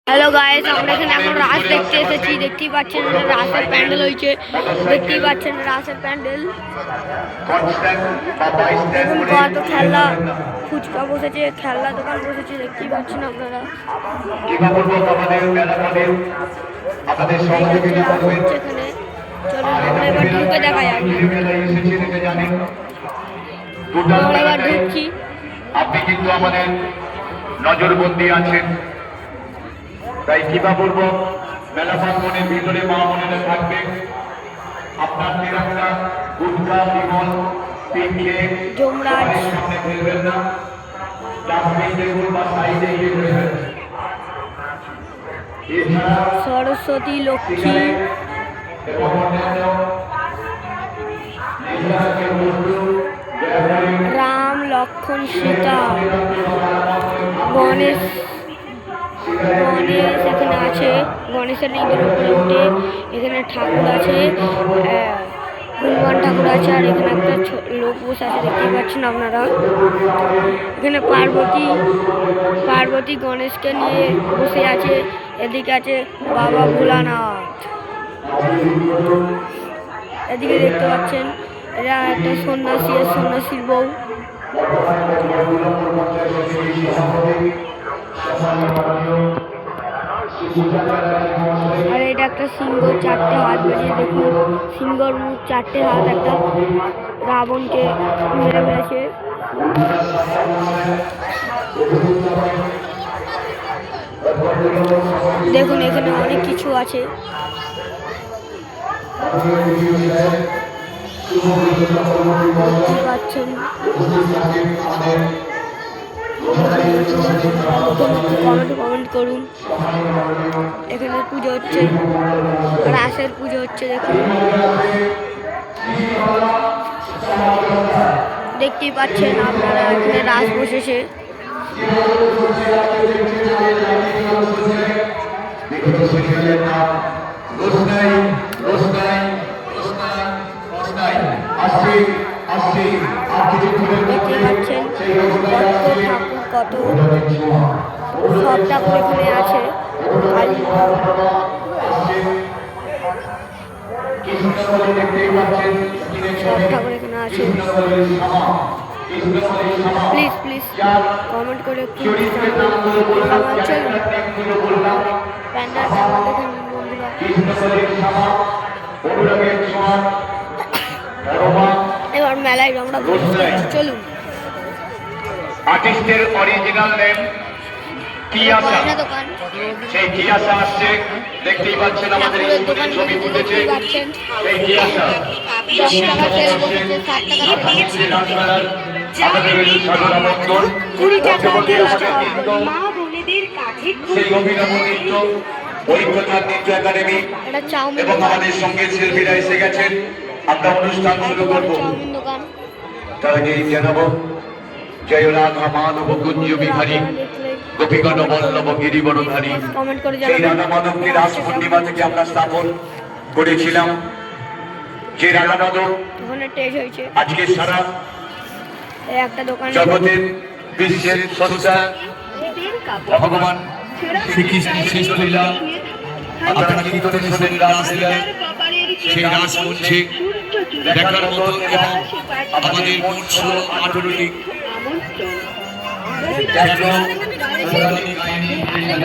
Hello guys, আমরা এখানে এখন রাস দেখতে এসেছি। দেখতেই পাচ্ছেন রাসের প্যান্ডেল হয়েছে। দেখতেই পাচ্ছেন রাসের প্যান্ডেল। দেখুন কত খেলনা, ফুচকা বসেছে, খেলনা দোকান বসেছে। দেখতেই পাচ্ছেন আপনারা। এখানে চলুন আমরা এবার ঢুকে দেখা যাক। আমরা এবার ঢুকছি। আপনি কিন্তু আমাদের নজরবন্দি আছেন, তাই কৃপাপূর্বক মেলা প্রাঙ্গণের ভিতরে মা বোনেরা থাকবে। আপনার তিরঙ্গা গুটকা বিমল পিঙ্কে যমরাজ সামনে ফেলবেন না, ডাস্টবিন দেখুন বা সাইডে গিয়ে ফেলবেন। এছাড়া সরস্বতী, লক্ষ্মী, রাম, লক্ষ্মণ, সীতা, গণেশ এখানে আছে। গণেশের লিঙ্গের উপরে উঠে এখানে ঠাকুর আছে, হনুমান ঠাকুর আছে। আর এখানে একটা লোক বসে আছে, দেখতেই পাচ্ছেন আপনারা। এখানে পার্বতী গণেশকে নিয়ে বসে আছে। এদিকে আছে বাবা ভোলানাথ। এদিকে দেখতে পাচ্ছেন এরা একটা সন্ন্যাসীর বউ। আর এটা একটা সিংহ, চারটে হাত বেরিয়ে। দেখুন সিংহর মুখ, চারটে হাত। একটা রাবণকে মেরে ফেলেছে। দেখুন এখানে অনেক কিছু আছে। পাচ্ছেন কমেন্ট করুন। এখানে পুজো হচ্ছে, রাসের পুজো হচ্ছে। দেখুন দেখতেই পাচ্ছেন আপনারা, এখানে রাস বসেছে। দেখতে পাচ্ছেন কত সব ঠাকুর এখানে আছে। সব ঠাকুর এখানে আছে। প্লিজ কমেন্ট করে একটু প্যান্ডেলটা আমাদের এবার মেলায় আমরা চলুন। আর্টিস্টের অরিজিনাল নেম কিয়াসা, সেই কিয়াসা আসছে। দেখতেই পাচ্ছেন আমাদের ছবি তুলেছে সেই কিয়াসা। সেই অভিনব নৃত্য ঐক্যতার নৃত্য একাডেমি এবং আমাদের সঙ্গে শিল্পীরা এসে গেছেন। আমরা অনুষ্ঠান শুরু করবো। তাদেরকে জানাবো জয় রাধা মাধব কুঞ্জ বিহারী গোপীগণ বল্লভ গিরিবরধারী। সেই রাধা মাধবকে রাস পূর্ণিমা থেকে আমরা স্থাপন করেছিলাম। যে রাধা মাধব আজকে সারা জগতের বিশ্বের স্রষ্টা ভগবান শ্রীকৃষ্ণের শ্রেষ্ঠ লীলা, আপনারা কীর্তনে শোনেন রাসলীলা। সেই রাস মঞ্চে দেখার মতো এবং আমাদের মঞ্চ 18টি